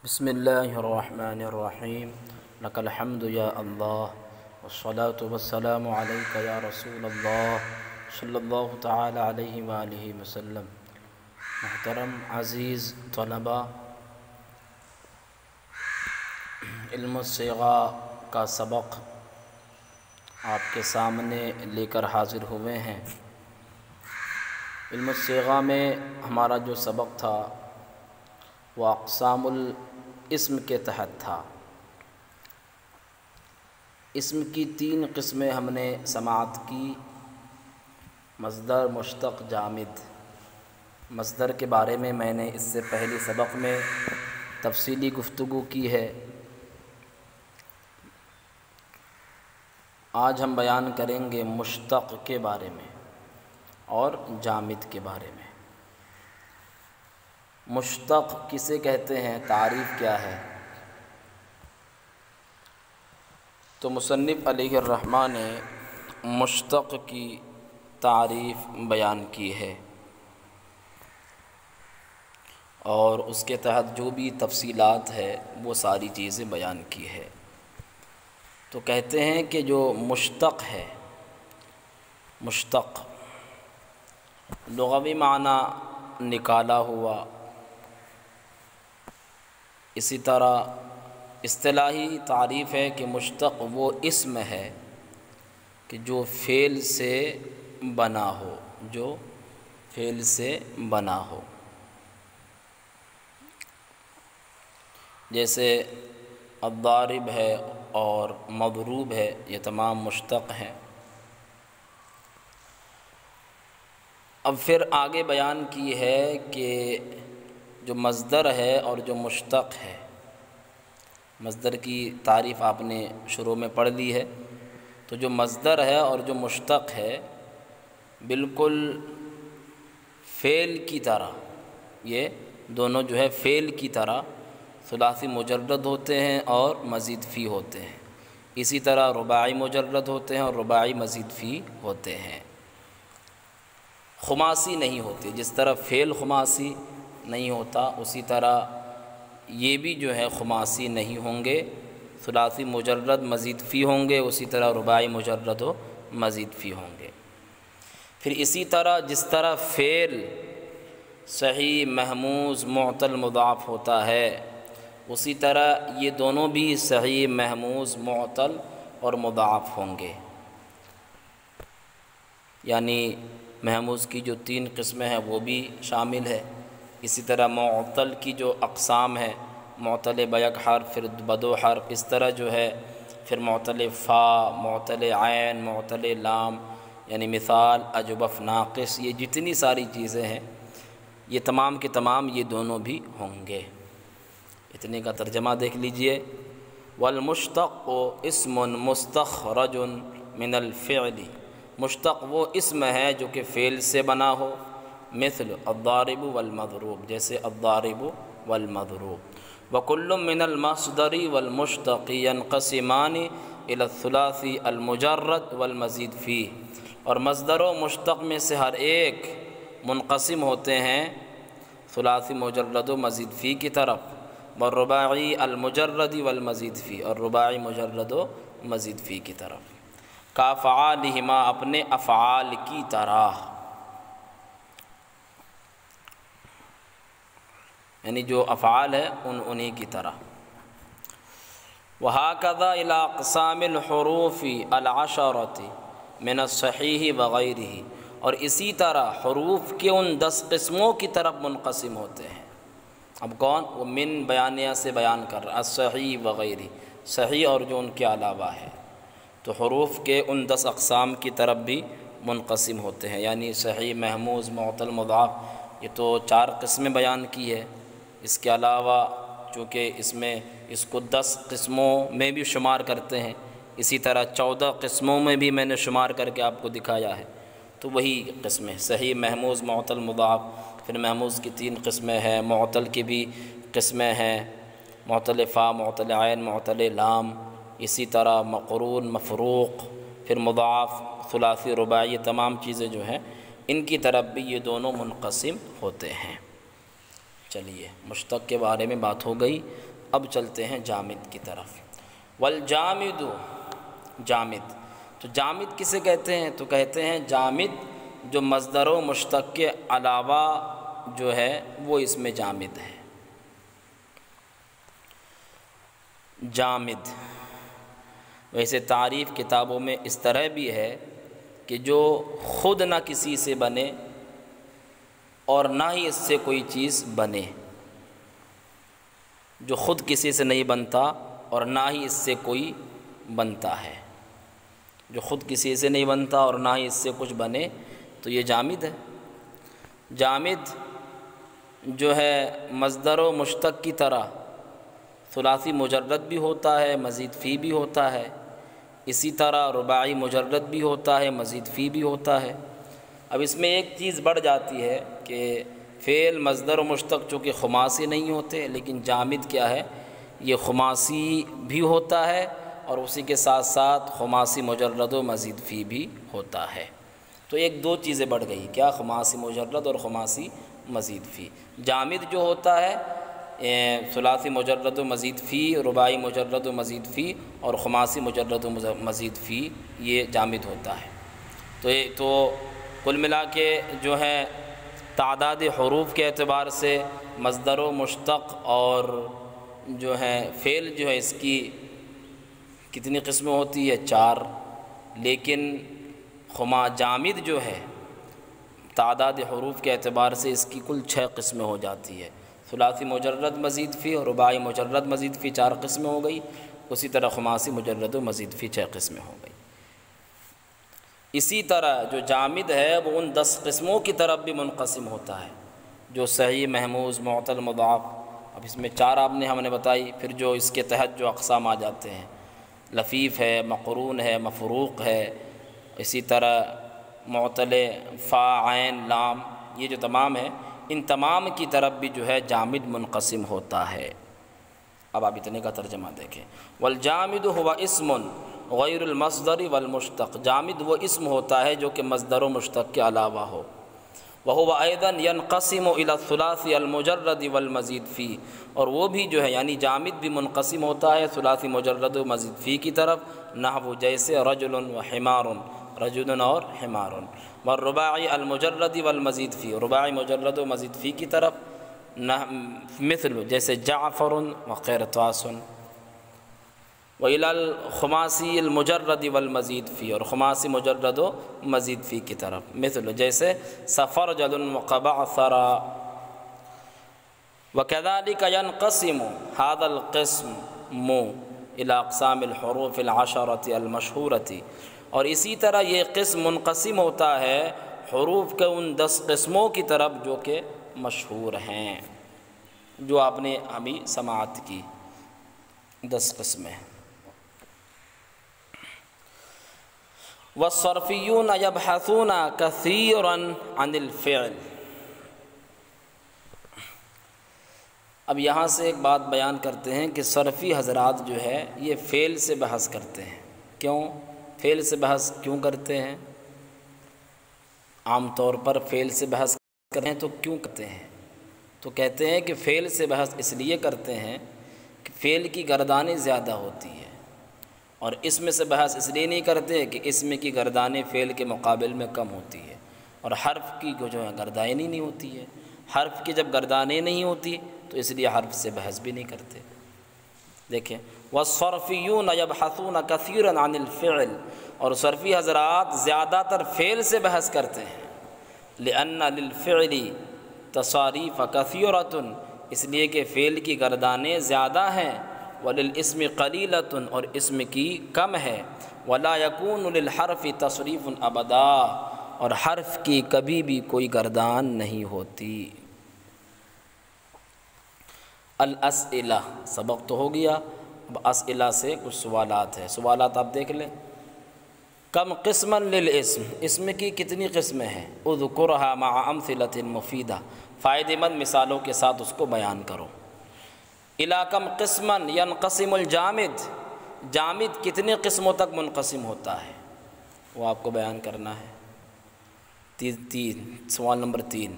بسم اللہ الرحمن الرحیم لک الحمد یا اللہ والصلاة والسلام علیک یا رسول اللہ صلی اللہ تعالی علیہ وآلہ وسلم۔ محترم عزیز طلباء، علم الصیغہ کا سبق آپ کے سامنے لے کر حاضر ہوئے ہیں۔ علم الصیغہ میں ہمارا جو سبق تھا وہ اقسام الاسم کے تحت تھا۔ اسم کی 3 قسمیں ہم نے سماعت کی: مصدر، مشتق، جامد۔ مصدر کے بارے میں نے اس سے پہلے سبق میں تفصیلی گفتگو کی ہے۔ آج ہم بیان کریں گے مشتق کے بارے میں اور جامد کے بارے میں۔ مشتق کسے کہتے ہیں، تعریف کیا ہے؟ تو مصنف علیہ الرحمہ نے مشتق کی تعریف بیان کی ہے اور اس کے تحت جو بھی تفصیلات ہے وہ ساری چیزیں بیان کی ہے۔ تو کہتے ہیں کہ جو مشتق ہے، مشتق لغوی معنی نکالا ہوا، اسی طرح اصطلاحی تعریف ہے کہ مشتق وہ اسم ہے کہ جو فعل سے بنا ہو، جو فعل سے بنا ہو۔ جیسے الضارب ہے اور مضروب ہے، یہ تمام مشتق ہیں۔ اب پھر آگے بیان کی ہے کہ جو مصدر ہے اور جو مشتق ہے، مصدر کی تعریف آپ نے شروع میں پڑھ لی ہے۔ تو جو مصدر ہے اور جو مشتق ہے بالکل فعل کی طرح، یہ دونوں جو ہے فعل کی طرح ثلاثی مجرد ہوتے ہیں اور مزید فی ہوتے ہیں۔ اسی طرح رباعی مجرد ہوتے ہیں اور رباعی مزید فی ہوتے ہیں۔ خماسی نہیں ہوتے، جس طرح فعل خماسی نہیں ہوتا اسی طرح یہ بھی جو ہے خماسی نہیں ہوں گے، ثلاثی مجرد مزید فی ہوں گے، اسی طرح رباعی مجرد و مزید فی ہوں گے۔ پھر اسی طرح جس طرح فعل صحیح، محموز، معتل، مضاعف ہوتا ہے، اسی طرح یہ دونوں بھی صحیح، محموز، معتل اور مضاعف ہوں گے۔ یعنی محموز کی جو 3 قسمیں ہیں وہ بھی شامل ہے۔ اسی طرح معتل کی جو اقسام ہیں، معتل بیک حرف، پھر بدو حرف، اس طرح جو ہے پھر معتل فا، معتل عین، معتل لام، یعنی مثال، اجوف، ناقص، یہ جتنی ساری چیزیں ہیں یہ تمام کے تمام یہ دونوں بھی ہوں گے۔ اتنے کا ترجمہ دیکھ لیجئے۔ والمشتق اسم مستخرج من الفعل، مشتق وہ اسم ہے جو کہ فعل سے بنا ہو، مثل الضارب والمضروب، جیسے الضارب والمضروب۔ وکل من المصدر والمشتق ينقسمان الى الثلاثی المجرد والمزید فیہ، اور مصدر و مشتق میں سے ہر ایک منقسم ہوتے ہیں ثلاثی مجرد و مزید فی کی طرف، والرباعی المجرد والمزید فی، اور رباعی مجرد و مزید فی کی طرف۔ کافعالہما، اپنے افعال کی طرح، یعنی جو افعال ہے انہی کی طرح۔ وَهَكَذَا إِلَىٰ أَقْسَامِ الْحُرُوفِ الْعَشَرَةِ مِنَ الصَّحِيحِ وَغَيْرِهِ، اور اسی طرح حروف کے ان 10 قسموں کی طرف منقسم ہوتے ہیں۔ اب کون؟ وہ من بیانیہ سے بیان کر رہا، الصحیح وغیرہ، صحیح اور جو ان کے علاوہ ہے۔ تو حروف کے ان 10 اقسام کی طرف بھی منقسم ہوتے ہیں، یعنی صحیح، محموز، معتل، مضاعف، یہ تو 4 قسمیں بیان کی ہے۔ اس کے علاوہ چونکہ اس کو 10 قسموں میں بھی شمار کرتے ہیں، اسی طرح 14 قسموں میں بھی میں نے شمار کر کے آپ کو دکھایا ہے۔ تو وہی قسمیں صحیح، محموز، معتل، مضاعف، پھر محموز کی 3 قسمیں ہیں، معتل کی بھی قسمیں ہیں، معتل فا، معتل عین، معتل لام، اسی طرح مقرون، مفروق، پھر مضاعف، ثلاثی، رباعی، تمام چیزیں جو ہیں ان کی طرف بھی یہ دونوں منقسم ہوتے ہیں۔ چلیے مشتق کے بارے میں بات ہو گئی۔ اب چلتے ہیں جامد کی طرف۔ والجامد، جامد، تو جامد کسے کہتے ہیں؟ تو کہتے ہیں جامد جو مصدر و مشتق کے علاوہ جو ہے وہ اس میں جامد ہے۔ جامد ویسے تعریف کتابوں میں اس طرح بھی ہے کہ جو خود نہ کسی سے بنے اور نہ ہی اس سے کوئی چیز بنے، جو خود کسی سے نہیں بنتا اور نہ ہی اس سے کوئی بنتا ہے، جو خود کسی سے نہیں بنتا اور نہ ہی اس سے کچھ بنے تو یہ جامد ہے۔ جامد جو ہے مصدر و مشتق کی طرح ثلاثی مجرد بھی ہوتا ہے، مزید فی بھی ہوتا ہے، اسی طرح رباعی مجرد بھی ہوتا ہے، مزید فی بھی ہوتا ہے۔ اب اس میں ایک چیز بڑھ جاتی ہے کہ فعل مصدر و مشتق چونکہ خماسی نہیں ہوتے، لیکن جامد کیا ہے، یہ خماسی بھی ہوتا ہے اور اسی کے ساتھ ساتھ خماسی مجرد و مزید فی بھی ہوتا ہے۔ تو ایک دو چیزیں بڑھ گئی، کیا؟ خماسی مجرد اور خماسی مزید فی۔ جامد جو ہوتا ہے ثلاثی مجرد و مزید فی، رباعی مجرد و مزید فی اور خماسی مجرد و مزید فی، یہ جامد ہوتا ہے۔ تو کل ملا کے جو ہے تعداد حروف کے اعتبار سے مصدر و مشتق اور جو ہے فعل جو ہے اس کی کتنی قسمیں ہوتی ہے؟ 4، لیکن جامد جو ہے تعداد حروف کے اعتبار سے اس کی کل 6 قسمیں ہو جاتی ہے۔ ثلاثی مجرد مزید فی اور رباعی مجرد مزید فی 4 قسمیں ہو گئی، اسی طرح خماسی مجرد و مزید فی 6 قسمیں ہو گئی۔ اسی طرح جو جامد ہے وہ ان 10 قسموں کی طرف بھی منقسم ہوتا ہے جو صحیح، محموز، معطل، مضاعف۔ اب اس میں 4 ہم نے بتائی، پھر جو اس کے تحت جو اقسام آ جاتے ہیں، لفیف ہے، مقرون ہے، مفروق ہے، اسی طرح معطل، فا، عین، لام، یہ جو تمام ہے، ان تمام کی طرف بھی جو ہے جامد منقسم ہوتا ہے۔ اب آپ اتنے کا ترجمہ دیکھیں۔ والجامد هو اسم غیر المصدر والمشتق، جامد وہ اسم ہوتا ہے جو کہ مصدر و مشتق کے علاوہ ہو۔ وهو ايضا ينقسم الى الثلاثي المجرد والمزید فی، اور وہ بھی جو ہے یعنی جامد بھی منقسم ہوتا ہے ثلاثی مجرد و مزید فی کی طرف، نحو جیسے رجل و حمار، رجل اور حمار، والرباعی المجرد والمزید فی، رباعی مجرد و مزید فی کی طرف، مثل جیسے جعفر و قرطاس، وإلى الخماسی المجرد والمزید فی، اور خماسی مجرد و مزید فی کی طرف، مثل جیسے سفرجل وقبعثر۔ وكذلك ينقسم هذا القسم إلى أقسام الحروف العشرة المشهورة، اور اسی طرح یہ قسم منقسم ہوتا ہے حروف کے ان 10 قسموں کی طرف جو کہ مشہور ہیں، جو آپ نے ابھی سماعت کی 10 قسمیں۔ والصرفیون یبحثون کثیرا عن الفعل، اب یہاں سے ایک بات بیان کرتے ہیں کہ صرفی حضرات جو ہے یہ فعل سے بحث کرتے ہیں۔ کیوں فعل سے بحث کیوں کرتے ہیں؟ عام طور پر فعل سے بحث کرتے ہیں تو کیوں کرتے ہیں؟ تو کہتے ہیں کہ فعل سے بحث اس لیے کرتے ہیں کہ فعل کی گردانیں زیادہ ہوتی ہیں، اور اسم سے بحث اس لیے نہیں کرتے کہ اسم کی گردانیں فعل کے مقابل میں کم ہوتی ہے، اور حرف کی جو ہے گردانیں نہیں ہوتی ہے، حرف کی جب گردانیں نہیں ہوتی تو اس لیے حرف سے بحث بھی نہیں کرتے۔ دیکھیں والصرفیون یبحثون کثیرا عن الفعل، اور صرفی حضرات زیادہ تر فعل سے بحث کرتے ہیں، لأن للفعل تصاریف کثیرۃ، اس لیے کہ فعل کی گردانیں زیادہ ہیں، وللاسم قلیلۃ، اور اسم کی کم ہے، ولا یکون للحرف تصریف ابدا، اور حرف کی کبھی بھی کوئی گردان نہیں ہوتی۔ الاسئلہ، سبق تو ہو گیا، اب اسئلہ سے کچھ سوالات ہیں، سوالات آپ دیکھ لیں۔ کم قسما للاسم، اسم کی کتنی قسمیں ہیں؟ اذکرها مع امثلۃ مفیدہ، فائدہ مند مثالوں کے ساتھ اس کو بیان کرو۔ الی کم قسما ینقسم الجامد، جامد کتنے قسموں تک منقسم ہوتا ہے وہ آپ کو بیان کرنا ہے۔ سوال نمبر 3،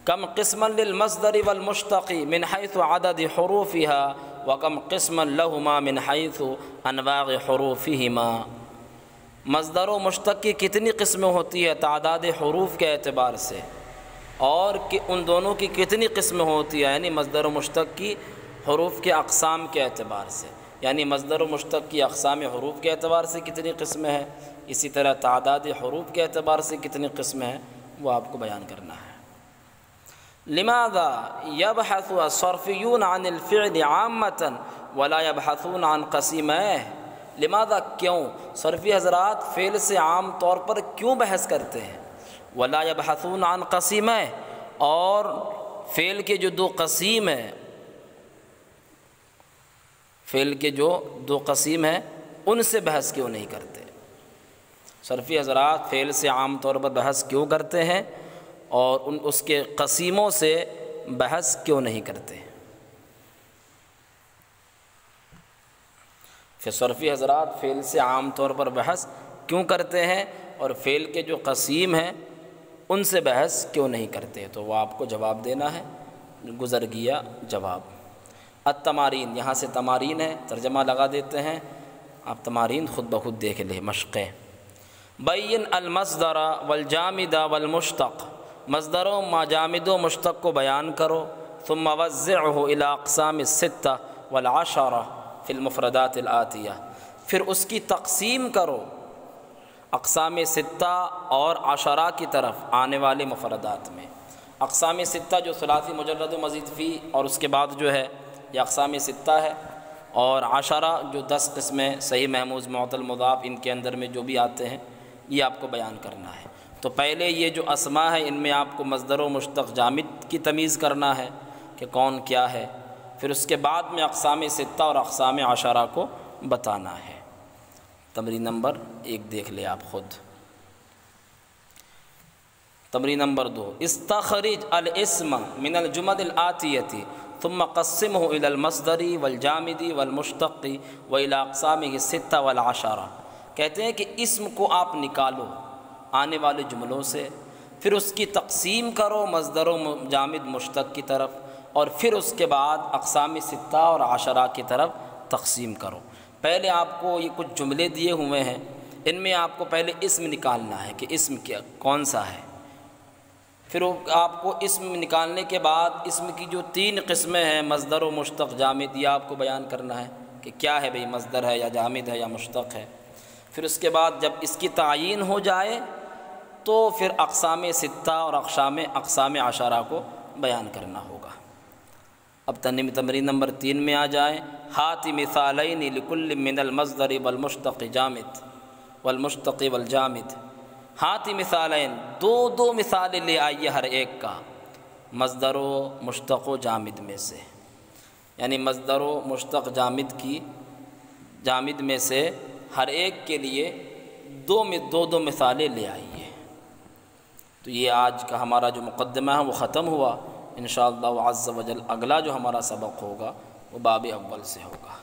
کم قسما للمصدر والمشتق من حيث عدد حروفها وکم قسما لهما من حيث انواع حروفهما۔ مصدر و مشتق کی کتنی قسمیں ہوتی ہے تعداد حروف کے اعتبار سے، اور کہ ان دونوں کی کتنی قسمیں ہوتی ہیں یعنی مصدر و مشتق کی حروف کے اقسام کے اعتبار سے، یعنی مصدر و مشتق کی اقسام حروف کے اعتبار سے کتنی قسمیں ہیں، اسی طرح تعداد حروف کے اعتبار سے کتنی قسمیں ہیں وہ آپ کو بیان کرنا ہے۔ لماذا يبحث الصرفيون عن الفعل عامة ولا يبحثون عن قسيمه؟ لماذا کیوں صرفی حضرات فعل سے عام طور پر کیوں بحث کرتے ہیں؟ ولا يبحثون عن قسيمه، اور فعل کے جو دو قسیم ہیں، فعل کے جو دو قسیم ہیں ان سے بحث کیوں نہیں کرتے؟ صرفی حضرات فعل سے عام طور پر بحث کیوں کرتے ہیں اور اس کے قسیموں سے بحث کیوں نہیں کرتے؟ کہ صرفی حضرات فعل سے عام طور پر بحث کیوں کرتے ہیں اور فعل کے جو قسیم ہیں ان سے بحث کیوں نہیں کرتے؟ تو وہ آپ کو جواب دینا ہے، گزر گیا جواب۔ التمارین، یہاں سے تمارین ہے، ترجمہ لگا دیتے ہیں، آپ تمارین خود بخود دیکھ لیں، مشقیں۔ بین المصدر والجامد والمشتق، مصدر و جامد و مشتق کو بیان کرو، ثم وزعه الى اقسام الستہ والعشرہ فی المفردات الآتیہ، پھر اس کی تقسیم کرو اقسام ستہ اور عشرہ کی طرف آنے والے مفردات میں۔ اقسام ستہ جو ثلاثی مجرد و مزید فی اور اس کے بعد جو ہے یہ اقسام ستہ ہے، اور عشرہ جو 10 قسمیں صحیح محموز معطل مضاف ان کے اندر میں جو بھی آتے ہیں یہ آپ کو بیان کرنا ہے۔ تو پہلے یہ جو اسماء ہے ان میں آپ کو مصدر و مشتق جامد کی تمیز کرنا ہے کہ کون کیا ہے، پھر اس کے بعد میں اقسام ستہ اور اقسام عشرہ کو بتانا ہے۔ تمرین نمبر 1 دیکھ لیں آپ خود۔ تمرین نمبر 2، استخرج الاسم من الجمل الآتیہ ثم قسمه الى المصدر والجامد والمشتق والى اقسامه الستہ والعشرہ۔ کہتے ہیں کہ اسم کو آپ نکالو آنے والے جملوں سے، پھر اس کی تقسیم کرو مصدر و جامد مشتق کی طرف، اور پھر اس کے بعد اقسام ستہ اور عشرہ کی طرف تقسیم کرو۔ پہلے آپ کو یہ کچھ جملے دیے ہوئے ہیں، ان میں آپ کو پہلے اسم نکالنا ہے کہ اسم کیا کون سا ہے، پھر آپ کو اسم نکالنے کے بعد اسم کی جو 3 قسمیں ہیں مصدر و مشتق جامد یہ آپ کو بیان کرنا ہے کہ کیا ہے بھئی، مصدر ہے یا جامد ہے یا مشتق ہے۔ پھر اس کے بعد جب اس کی تعیین ہو جائے تو پھر اقسام ستہ اور اقسام عشرہ کو بیان کرنا ہوگا۔ اب تمرین نمبر 3 میں آ جائیں۔ ہات مثالین لکل من المصدر والمشتق جامد والمشتق والجامد۔ ہات مثالین، دو مثالیں لے آئیے ہر ایک کا مصدر و مشتق و جامد میں سے، یعنی مصدر و مشتق جامد میں سے ہر ایک کے لیے دو مثالیں لے آئیے۔ تو یہ آج کا ہمارا جو مقدمہ ہے وہ ختم ہوا۔ انشاءاللہ عز و جل اگلا جو ہمارا سبق ہوگا وہ باب اول سے ہوگا۔